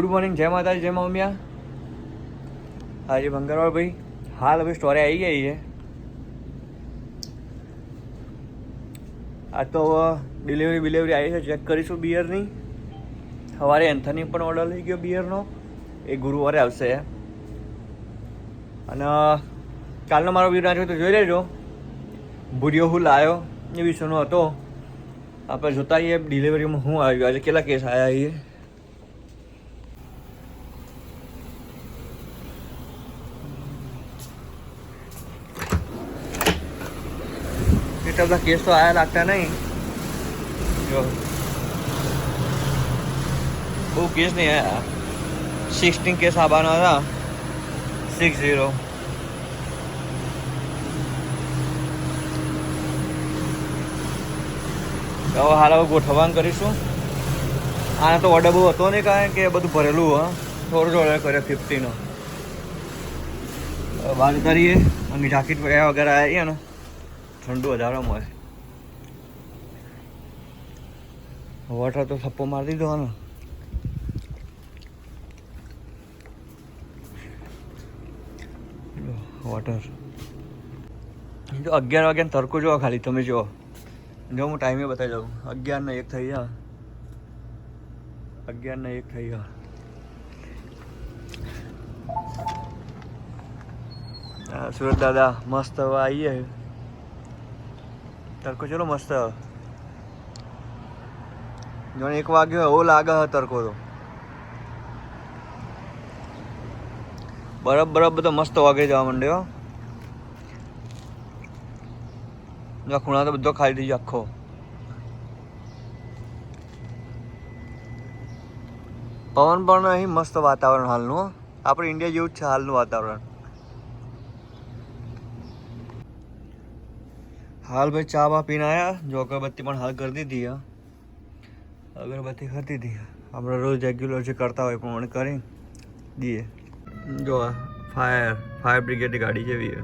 Good morning, જય માતાજી, જય મમ્મિયા. હાજી ભંગારવાળ ભાઈ, હાલ હવે સ્ટોરી આવી ગઈ છે. આ તો ડિલિવરી આવી છે, ચેક કરીશું બિયરની. સવારે એન્થની પણ ઓર્ડર લઈ ગયો બિયરનો, એ ગુરુવારે આવશે. અને કાલનો મારો વિડીયો નાખ્યો તો જોઈ લેજો. ભૂરિયો હું લાવ્યો એ વિષયનો હતો. આપણે જોતા આવીએ ડિલિવરીમાં શું આવ્યું, આજે કેટલા કેસ આવ્યા છે. એટલા બધા કેસ તો આયા લાગતા નહીં. જો બહુ કેસ નહીં આયા. 16 કેસ આવવાના હતા. 60. હવે હાલ હવે ગોઠવવાનું કરીશું. આને તો ઓર્ડર બહુ હતો નહીં, કારણ કે બધું ભરેલું હા. થોડો જ ઓર્ડર કર્યો 50નો. વાત કરીએ અને જાકીટ વગેરે આવીએ ને ઠંડુ વધારે મળે. વોટર તો થપ્પો મારી દીધો ને. વોટર જો 11 વાગ્યાનો તડકો જોવો ખાલી તમે જુઓ. જો હું ટાઈમે બતાવી દઉં. 11:01 થઈ ગયા. 11:01 થઈ ગયા. સુરત દાદા મસ્ત હવે આવીએ. તડકો ચલો મસ્ત. જો 1 વાગ્યો એવો લાગે છે તડકો તો. બરફ બધો મસ્ત વાગે જવા માંડ્યો. ખૂણા તો બધો ખાલી થઈ ગયો આખો. પવન પણ અહીં મસ્ત વાતાવરણ હાલનું. આપણે ઇન્ડિયા જેવું જ છે હાલનું વાતાવરણ. હાલ ભાઈ ચા બા પીને આવ્યા. જો અગરબત્તી પણ હાલ કરી દીધી. અગરબત્તી કરી દીધી. આપણે રોજ રેગ્યુલર જે કરતા હોય પણ કરી દઈએ. જો ફાયર બ્રિગેડની ગાડી જેવી છે.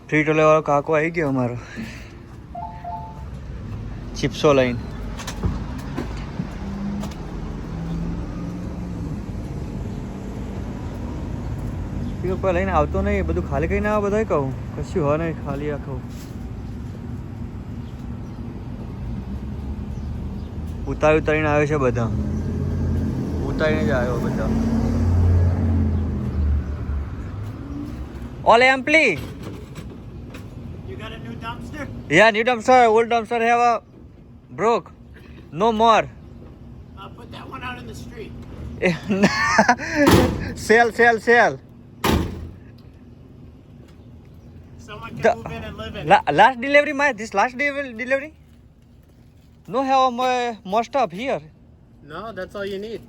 ટ્રીટ લેવાનો કાકો આવી ગયો અમારો, ચિપ્સો લઈને. પર લઈને આવતો નહીં, બધું ખાલી કઈ ના આવે. બધા કહું કશું હોય નહીં, ખાલી આખું ઉતારીને આવે છે. બધા ઉતારીને જ આવ્યો બધા. All empty. You got a new dumpster? Yeah, new dumpster. Old dumpster have a broke. No more. Put that one out in the street. Sell. Someone can move in and live in it. Last delivery, last delivery? No have more stuff here. No, that's all you need.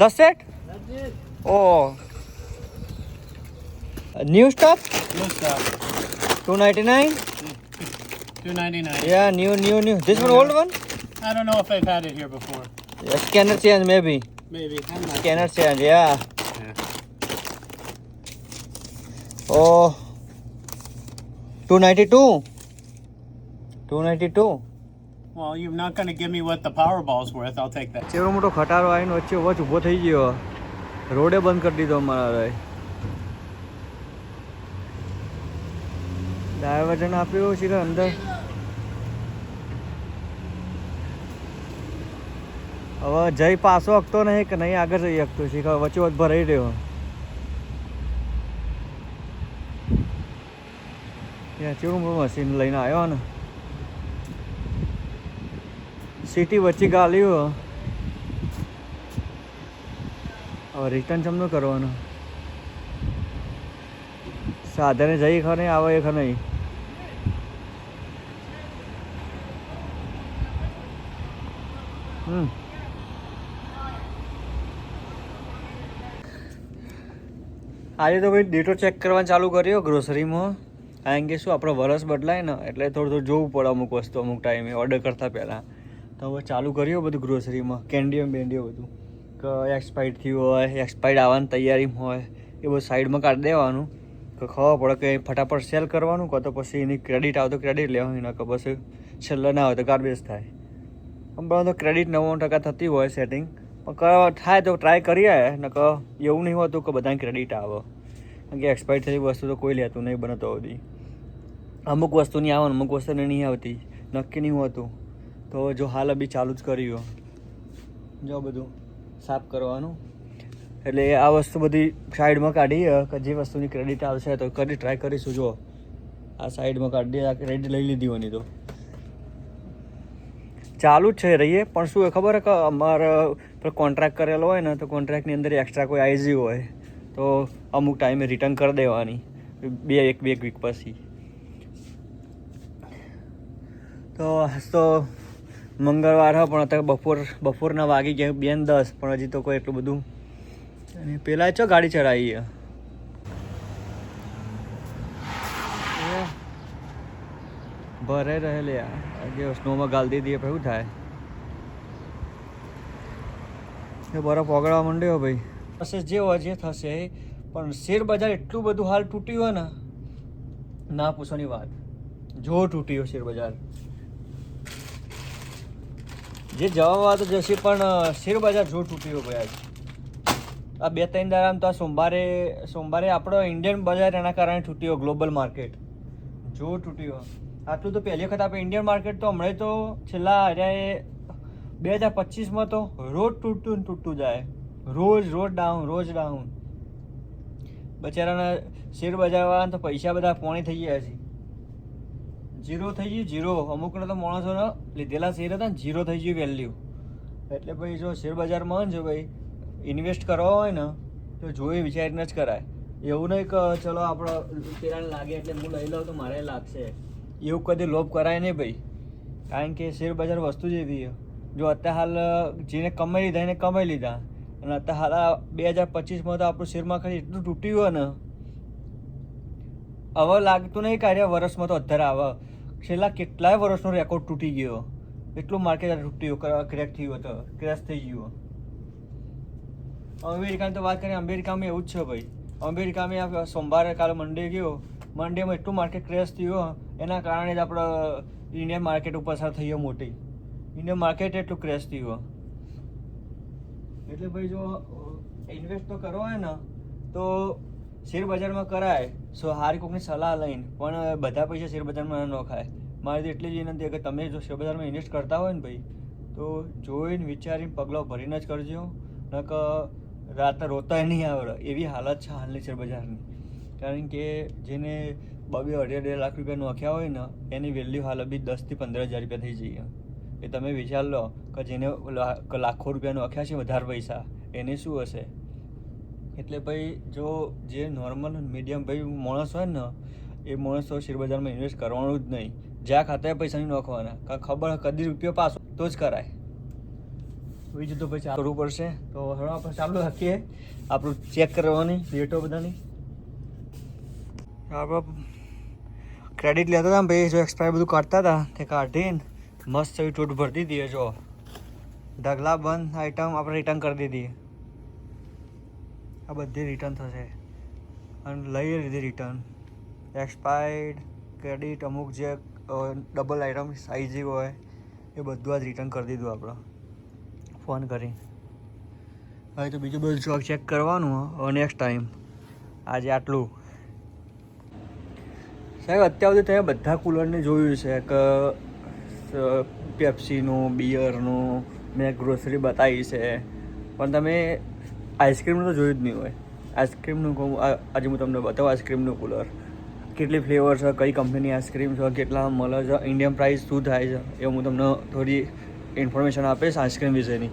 That's it? That's it. Oh. New stuff? New stuff. 299? $2.99. Yeah, new. This one old one? I don't know if I've had it here before. Yeah, scanner change maybe. Maybe. I'm not Scanner change, yeah. Yeah. Oh. 292. Well, you're not going to give me what the Powerball's worth. I'll take that. ચેવડો મોટો ખટારો આવીને વચ્ચે ઊભો થઈ ગયો. રોડે બંધ કરી દીધો અમારા. ડાયવર્જન આપ્યું છે અંદર. હવે જઈ પાછો હકતો નહીં કે નહીં આગળ જઈ શકતો છે. વચ્ચે ભરાઈ રહ્યો. ત્યાં ચેવડું મોટું મશીન લઈને આવ્યો ને. સિટી વચ્ચે ગાલ્યું. હવે રિટર્ન જમનું કરવાનું. સાધને જઈ ખરે નહીં, આવે એ ખરે નહીં. આજે તો ભાઈ ડેટો ચેક કરવાનું ચાલુ કર્યો ગ્રોસરીમાં. કારણ કે શું આપણો વરસ બદલાય ને એટલે થોડું જોવું પડે અમુક વસ્તુ અમુક ટાઈમે ઓર્ડર કરતાં પહેલાં. તો હવે ચાલુ કર્યું બધું ગ્રોસરીમાં, કેન્ડીઓ બેન્ડીઓ બધું. કે એક્સપાયર્ડ થયું હોય, એક્સપાયર્ડ આવવાની તૈયારીમાં હોય, એ બધું સાઈડમાં કાઢી દેવાનું કે ખબર પડે કે ફટાફટ સેલ કરવાનું, કાં તો પછી એની ક્રેડિટ આવે તો ક્રેડિટ લેવાની, ને કે પછી છેલ્લે ના હોય તો ગાર્બેજ થાય. બરાબર, તો ક્રેડિટ 99% થતી હોય સેટિંગ, પણ થાય તો ટ્રાય કરીએ. ને કે એવું નહીં હોતું કે બધાને ક્રેડિટ આવે, કારણ કે એક્સપાયર થયેલી વસ્તુ તો કોઈ લેતું નહીં બને તો બધી. અમુક વસ્તુની આવે ને અમુક વસ્તુની નહીં આવતી, નક્કી નહીં હોતું. તો જો હાલ બી ચાલુ જ કર્યું જો બધું સાફ કરવાનું, એટલે આ વસ્તુ બધી સાઈડમાં કાઢીએ કે જે વસ્તુની ક્રેડિટ આવશે તો કરી ટ્રાય કરીશું. જો આ સાઈડમાં કાઢીએ, આ ક્રેડિટ લઈ લીધી હોની તો ચાલુ જ છે રહીએ. પણ શું ખબર કે અમારે કોન્ટ્રાક્ટ કરેલો હોય ને તો કોન્ટ્રાક્ટની અંદર એક્સ્ટ્રા કોઈ આઈજી હોય તો અમુક ટાઈમે રિટર્ન કરી દેવાની, એક વીક પછી. તો આજ તો મંગળવાર હા, પણ અત્યારે બપોરના વાગી ગયા 2:10, પણ હજી તો કોઈ એટલું બધું. અને પેલા ચો ગાડી ચડાવી ભરે રહેલી આજે સ્નોમાં ગાળ દીધી એવું થાય. બરફ ઓગળવા માંડ્યો ભાઈ. પ્રોસેસ જે હોય જે થશે, પણ શેર બજાર એટલું બધું હાલ તૂટ્યું હોય ને, ના પૂછવાની વાત. જો તૂટ્યું શેર બજાર, જે જવા તો જશે, પણ શેર બજાર જો તૂટ્યું ભાઈ. આ 2-3 દાડામાં તો આ સોમવારે આપણો ઇન્ડિયન બજાર એના કારણે તૂટ્યો. ગ્લોબલ માર્કેટ જો તૂટ્યો. આટલું તો પહેલી વખત આપણે ઇન્ડિયન માર્કેટ તો હમણાં તો છેલ્લા 2025માં તો રોજ તૂટતું જાય, રોજ ડાઉન. બચારાના શેર બજારવાળા તો પૈસા બધા પોણી થઈ ગયા છે, ઝીરો થઈ ગયું, ઝીરો. અમુકને તો માણસોને લીધેલા શેર હતા ને ઝીરો થઈ ગયું વેલ્યુ. એટલે ભાઈ જો શેર બજારમાં જો ભાઈ ઇન્વેસ્ટ કરવા હોય ને તો જોઈ વિચારીને જ કરાય. એવું નહીં કે ચલો આપણો પેલાને લાગે એટલે હું લઈ લઉં તો મારે લાગશે, એવું કદી લોભ કરાય નહીં ભાઈ. કારણ કે શેર બજાર વસ્તુ જ એવી. જો અત્યારે હાલ જેને કમાઈ લીધા એને કમાઈ લીધા, અને અત્યારે હાલ 2025માં તો આપણું શેર માર્કેટ એટલું તૂટ્યું હોય ને, હવે લાગતું નહીં કાર્ય વર્ષમાં તો અત્યારે આવે. છેલ્લા કેટલાય વર્ષનો રેકોર્ડ તૂટી ગયો, એટલું માર્કેટ તૂટ્યું, ક્રેક થયું હતો, ક્રેશ થઈ ગયું. અમેરિકાની તો વાત કરીએ, અમેરિકામાં એવું જ છે ભાઈ. અમેરિકામાં સોમવારે કાલે મંડે ગયો, મંડેમાં એટલું માર્કેટ ક્રેશ થયું, એના કારણે જ આપણે ઇન્ડિયન માર્કેટ ઉપર અસર થઈ ગયો મોટી. ઇન્ડિયન માર્કેટ એટલું ક્રેશ થયું. એટલે ભાઈ જો ઇન્વેસ્ટ તો કરવો હોય ને તો શેર બજારમાં કરાય, હારી કોઈકની સલાહ લઈને, પણ બધા પૈસા શેર બજારમાં ન ખાય. મારી તો એટલી જ વિનંતી કે તમે જો શેર બજારમાં ઇન્વેસ્ટ કરતા હોય ને ભાઈ, તો જોઈને વિચારીને પગલાં ભરીને જ કરજો. ન કે રાતે રોતાય નહીં આવડે એવી હાલત છે હાલની શેર બજારની. કારણ કે જેને 2-2.5 લાખ રૂપિયા નોખ્યા હોય ને એની વેલ્યુ હાલ બી 10,000 થી 15,000 રૂપિયા થઈ જઈએ. એ તમે વિચાર લો કે જેને લાખો રૂપિયા નોખ્યા છે વધારે પૈસા, એને શું હશે. એટલે ભાઈ જો જે નોર્મલ મીડિયમ ભાઈ માણસ હોય ને, એ માણસ તો શેર બજારમાં ઇન્વેસ્ટ કરવાનું જ નહીં. જ્યાં ખાતા પૈસા નહીં નોખવાના, કારણ ખબર કદી રૂપિયો પાસો તો જ કરાય. બીજું તો પછી કરવું પડશે. તો હવે આપણે ચાલુ રાખીએ આપણું ચેક કરવાની ડેટો બધાની. આપણે ક્રેડિટ લેતા હતા ભાઈ, જો એક્સપાયર બધું કાઢતા હતા તે કાઢીને મસ્ત એવી તૂટ ભરતી હતી. જો ઢગલા બંધ આઈટમ આપણે રિટર્ન કરી દીધી. આ બધી રિટર્ન થશે અને લઈ લીધી રિટર્ન. એક્સપાયર્ડ ક્રેડિટ અમુક જે ડબલ આઈટમ સાઇઝ હોય એ બધું આજ રિટર્ન કરી દીધું આપણે ફોન કરી. હવે તો બીજું બધું સ્ટોક ચેક કરવાનું હવે નેક્સ્ટ ટાઈમ. આજે આટલું સાહેબ. અત્યાર સુધી તમે બધા કુલરને જોયું છે કે પેપ્સીનું, બિયરનું, મેં ગ્રોસરી બતાવી છે, પણ તમે આઈસ્ક્રીમનું તો જોયું જ નહીં હોય. આઈસ્ક્રીમનું કહું, આજે હું તમને બતાવું આઈસ્ક્રીમનું કુલર. કેટલી ફ્લેવર છે, કઈ કંપનીની આઈસ્ક્રીમ છે, કેટલા મળે છે, ઇન્ડિયન પ્રાઇસ શું થાય છે, એ હું તમને થોડી ઇન્ફોર્મેશન આપીશ આઈસ્ક્રીમ વિશેની.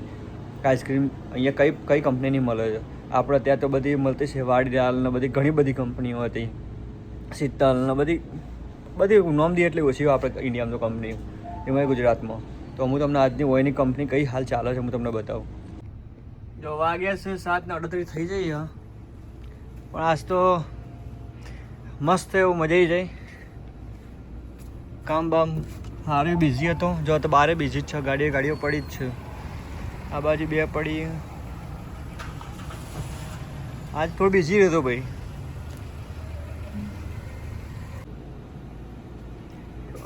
આઈસ્ક્રીમ અહીંયા કઈ કંપનીની મળે છે. આપણે ત્યાં તો બધી મળતી છે, વાડીલાલ ને બધી ઘણી બધી કંપનીઓ હતી, શીતલ ને બધી નામ દી એટલી ઓછી આપણે ઇન્ડિયામાં તો કંપની, એમાં ગુજરાતમાં. તો હું તમને આજની ઓયની કંપની કઈ હાલ ચાલે છે હું તમને બતાવું. જો વાગ્યા છે 7:38 થઈ જઈએ, પણ આજ તો મસ્ત એવું મજા આવી જાય. કામ બામ હારે બિઝી હતો. જો તો બારે બિઝી જ છે, ગાડીઓ પડી જ છે. આ બાજુ 2 પડી, આજ થોડો બિઝી રહેતો ભાઈ.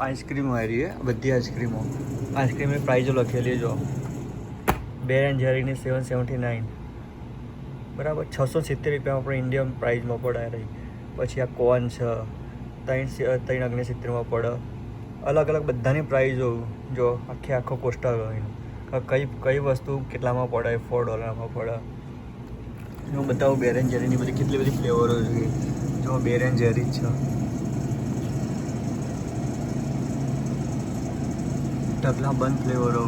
આઈસ્ક્રીમ આવી છે, બધી આઈસ્ક્રીમો. આઈસ્ક્રીમની પ્રાઇઝો લખેલી જો, બેર એન્ડ જેરીની 779, બરાબર. 670 રૂપિયામાં આપણે ઇન્ડિયન પ્રાઇઝમાં પડાય રહી. પછી આ કોન છે 369 પડે. અલગ અલગ બધાની પ્રાઇઝો જો, આખો પોસ્ટર કઈ વસ્તુ કેટલામાં પડે, $4 પડે. હું બતાવું બેર એન્ડ જેરીની બધી કેટલી બધી ફ્લેવરો છે. જો બેર એન્ડ જેરી જ છે, ઢગલા બંધ ફ્લેવરો,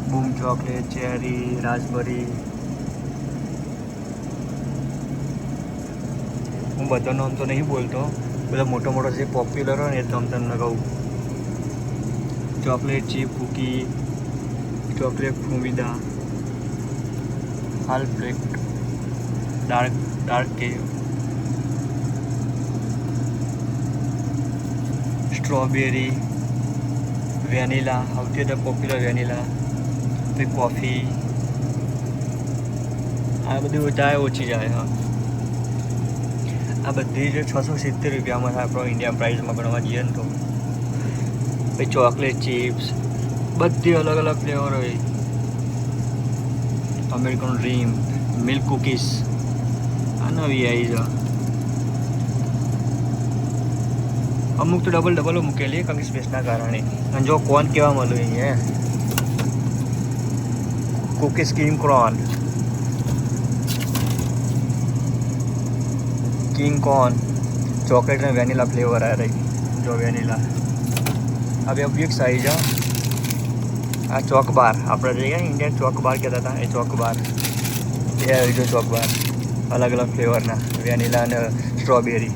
બૂમ ચોકલેટ, ચેરી, રાસબરી. હું બધા નામ તો નહીં બોલતો, બધા મોટા મોટા જે પોપ્યુલર હોય ને એ તો તમને કહું. ચોકલેટ ચીપ કૂકી, ચોકલેટ ફ્રુમિદા, હાલ બ્રેક, ડાર્ક કેવ, સ્ટ્રોબેરી, વેનીલા, સૌથી વધારે પોપ્યુલર વેનીલા, પછી કોફી. આ બધું ચાય ઓછી જાય. હા, આ બધી જે 670 રૂપિયામાં થાય આપણો ઇન્ડિયન પ્રાઇઝમાં ગણવા જઈએ ને તો. પછી ચોકલેટ ચિપ્સ બધી અલગ અલગ ફ્લેવર હોય. અમેરિકન ડ્રીમ, મિલ્ક કૂકીઝ આ નવી આવી છે. અમુક તો ડબલ મૂકેલી કારણ કે સ્પેસના કારણે. અને જો કોન કેવા મળે અહીંયા, cookies king corn, king corn, chocolate અને વેનીલા ફ્લેવર આ રહી. જો વેનીલા આ બે વિક્સ આવી જાઓ. આ ચોકબાર આપણે જઈએ ઇન્ડિયન ચોકબાર કહેતા હતા, એ ચોકબાર એ આવી જો ચોકબાર અલગ અલગ ફ્લેવરના, વેનીલા અને સ્ટ્રોબેરી.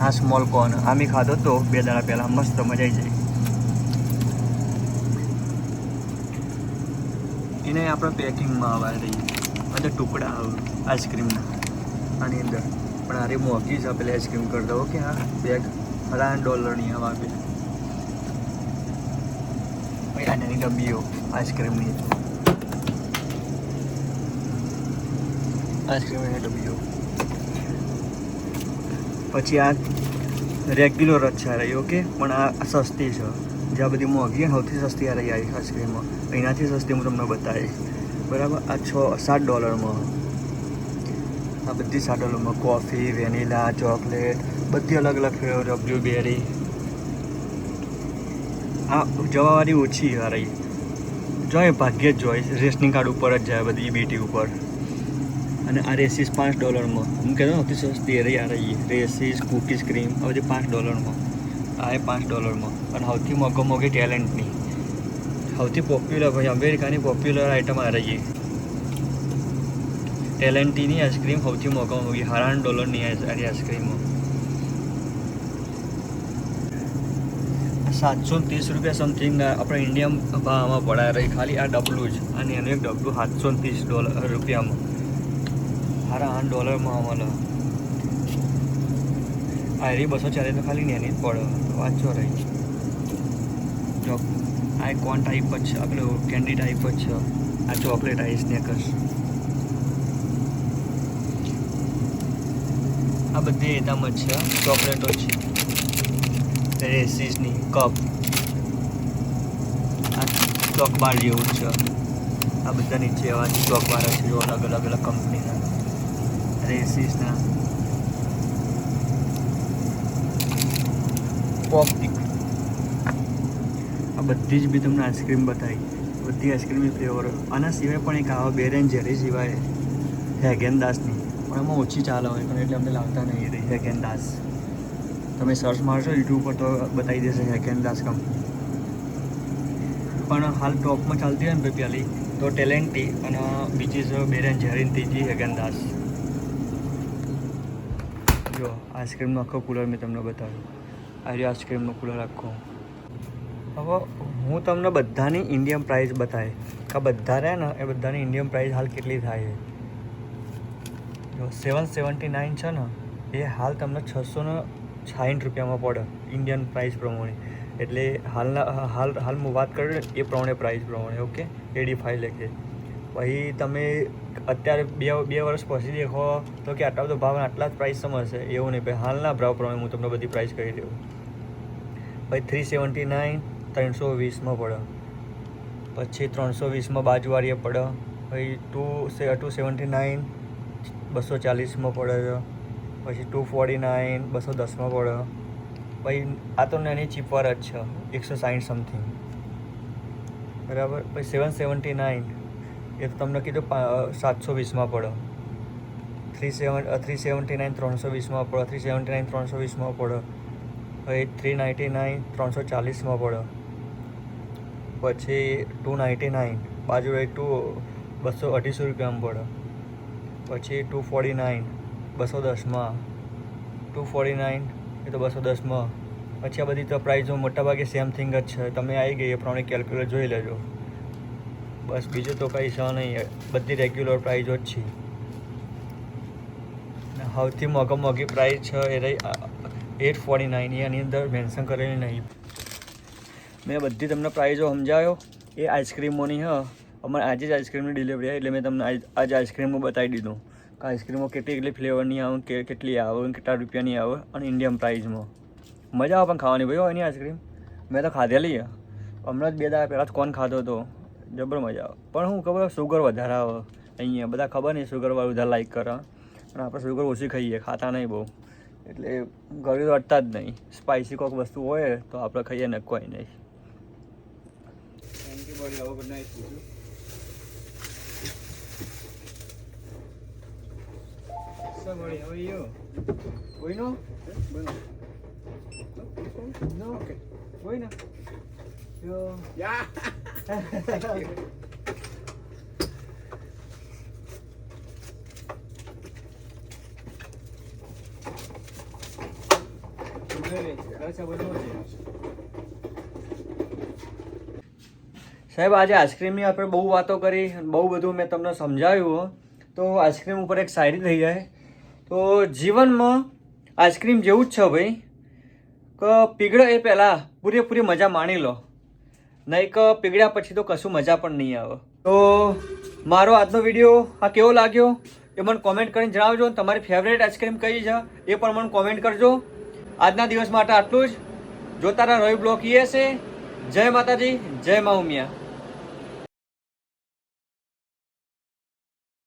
આ સ્મોલ કોર્ન આ મેં ખાધો તો 2 દાડા પહેલાં, મસ્ત મજા આવી જાય. એને આપણે પેકિંગમાં આવવા રહીએ અંદર ટુકડા આવે આઈસ્ક્રીમના આની અંદર. પણ અરે મોંઘી છે પેલી આઈસ્ક્રીમ કરતા. ઓકે, હા બેગ $18 આવા આપે. આ નાની ડબ્બીઓ આઈસ્ક્રીમની, આઈસ્ક્રીમની ડબ્બીઓ. પછી આ રેગ્યુલર જ છે રહી. ઓકે, પણ આ સસ્તી છે. જ્યાં બધી મોંઘી અને સૌથી સસ્તી આ રહી આવી આઈસ્ક્રીમમાં. એનાથી સસ્તી હું તમને બતાવીશ, બરાબર. આ $7. આ બધી $7. કોફી, વેનીલા, ચોકલેટ બધી અલગ અલગ ફ્લેવર, બ્લુબેરી. આ જવાવાળી ઓછી આ રહી. જોઈએ ભાગ્યે જ જોઈ, રેશનિંગ કાર્ડ ઉપર જ જાય બધી બીટી ઉપર. અને આ રેસીસ $5. હું કહેતો સૌથી સસ્તી એ રહી આ રહી રેસીસ કૂકીઝ ક્રીમ. આ બધી $5. આ એ $5. અને સૌથી મોંઘી ટેલેન્ટની, સૌથી પોપ્યુલર ભાઈ અમેરિકાની પોપ્યુલર આઇટમ આ રહી. ટેલેન્ટીની આઈસ્ક્રીમ સૌથી મોંઘી $18 આઈસ્ક્રીમો. 730 રૂપિયા સમથિંગ આપણે ઇન્ડિયન ભાવમાં પડાય રહી ખાલી આ ડબલું જ. અને એનું એક ડબલું $730 રૂપિયામાં, $8 મળે. આ એરી 240 તો ખાલી એની જ પડે. વાંચો રહી. જો આ કોન ટાઈપ જ છે, આપણે કેન્ડી ટાઈપ જ છે. આ ચોકલેટ આઈસ સ્નેકર્સ. આ બધી એકદમ જ છે, ચોકલેટો છે. રેસીસની કપ, આ ચોકબાર જેવું જ છે. આ બધા નીચે એવા ચોકબાર છે જો અલગ અલગ કંપનીના. રેસીસના પોપટિક. આ બધી જ બી તમને આઈસ્ક્રીમ બતાવી, બધી આઈસ્ક્રીમની ફ્લેવર. આના સિવાય પણ એક આવે બેર એન્ડ જેરી સિવાય હેગેનદાસની, પણ એમાં ઓછી ચાલે હોય પણ એટલે અમને લાવતા નહીં રહી. હેગેનદાસ તમે સર્ચ મારશો યુટ્યુબ પર તો બતાવી દેશે હેગેનદાસ કંપની. પણ હાલ ટોપમાં ચાલતી હોય ને પેલી તો ટેલેન્ટી, અને બીજી છે બેર એન્ડ જેરી, ત્રીજી હેગેનદાસ. જો આઈસ્ક્રીમનો આખો કુલર મેં તમને બતાવ્યું. આ આઈસ્ક્રીમનો કુલર આખો. હવે હું તમને બધાની ઇન્ડિયન પ્રાઇસ બતાવી કે બધા રહે ને એ બધાની ઇન્ડિયન પ્રાઇસ હાલ કેટલી થાય. જો 779 છે ને એ હાલ તમને 660 રૂપિયામાં પડે ઇન્ડિયન પ્રાઇસ પ્રમાણે. એટલે હાલ હું વાત કરું એ પ્રમાણે પ્રાઇસ પ્રમાણે. ઓકે, 85 લેખે. પછી તમે અત્યારે બે વર્ષ પછી દેખો તો કે આટલા બધો ભાવ અને આટલા જ પ્રાઇસ મળશે એવું નહીં. ભાઈ હાલના ભાવ પ્રમાણે હું તમને બધી પ્રાઇસ કહી દઉં. ભાઈ 379 320માં પડે. પછી 320માં બાજુવાળીએ પડે. પછી 279 240માં પડે છે. પછી 249 210માં પડે. પછી આ તો નાની ચીપર જ છે 160 સમથિંગ બરાબર. પછી 779 એ તો તમને કીધું 720માં પડે. 379 320માં પડે. 379 320માં પડે. પછી 399 340માં પડે. પછી 299 બાજુ 200-250 રૂપિયામાં પડે. પછી 249 210માં. 249 એ તો 210માં. પછી આ બધી તો પ્રાઇઝો મોટાભાગે સેમ થિંગ જ છે. તમે આવી ગઈ એ પ્રમાણે કેલ્ક્યુલેટ જોઈ લેજો. બસ બીજું તો કંઈ છે નહીં, બધી રેગ્યુલર પ્રાઇઝો જ છે. સૌથી મોંઘી પ્રાઇસ છે એ રહી 849. એની અંદર મેન્શન કરેલી નહીં. મેં બધી તમને પ્રાઇઝો સમજાવ્યો. એ આઈસ્ક્રીમોની અમારે આજે જ આઈસ્ક્રીમની ડિલિવરી આવી એટલે મેં તમને આજે આઈસ્ક્રીમો બતાવી દીધું કે આઈસ્ક્રીમો કેટલી ફ્લેવરની આવે, કેટલી આવે, કેટલા રૂપિયાની આવે અને ઇન્ડિયન પ્રાઇઝમાં. મજા આવે પણ ખાવાની ભાઈ એની આઈસ્ક્રીમ. મેં તો ખાધેલી હમણાં જ 2 દાડા પહેલાં જ કોણ ખાધો હતો. જબર મજા આવે. પણ શું ખબર સુગર વધારે આવે અહીંયા. બધા ખબર નહીં સુગરવાળું વધારે લાઈક કરે અને આપણે સુગર ઓછી ખાઈએ, ખાતા નહીં બહુ. એટલે ઘરે તો અટતા જ નહીં. સ્પાઇસી કોઈક વસ્તુ હોય તો આપણે ખાઈએ ને કોઈ નહીં. Thank you, buddy. Have a good night. So, buddy, how are you? Bueno? Bueno. No? Okay. Bueno. Yo. Yeah. Thank you. સાહેબ આજે આઈસ્ક્રીમની આપણે બહુ વાતો કરી, બહુ બધું મેં તમને સમજાવ્યું. તો આઈસ્ક્રીમ ઉપર એક શાયરી થઈ જાય તો જીવનમાં આઈસ્ક્રીમ જેવું જ છે ભાઈ કે પીગળે એ પહેલાં પૂરેપૂરી મજા માણી લો, નહીં કે પીગળ્યા પછી તો કશું મજા પણ નહીં આવે. તો મારો આજનો વિડીયો આ કેવો લાગ્યો એ મને કોમેન્ટ કરીને જણાવજો. તમારી ફેવરેટ આઈસ્ક્રીમ કઈ છે એ પણ મને કોમેન્ટ કરજો. આજના દિવસ માટે આટલું જ. જોતા રહો રવિ બ્લોગ. જય માતાજી, જય મા ઉમિયા.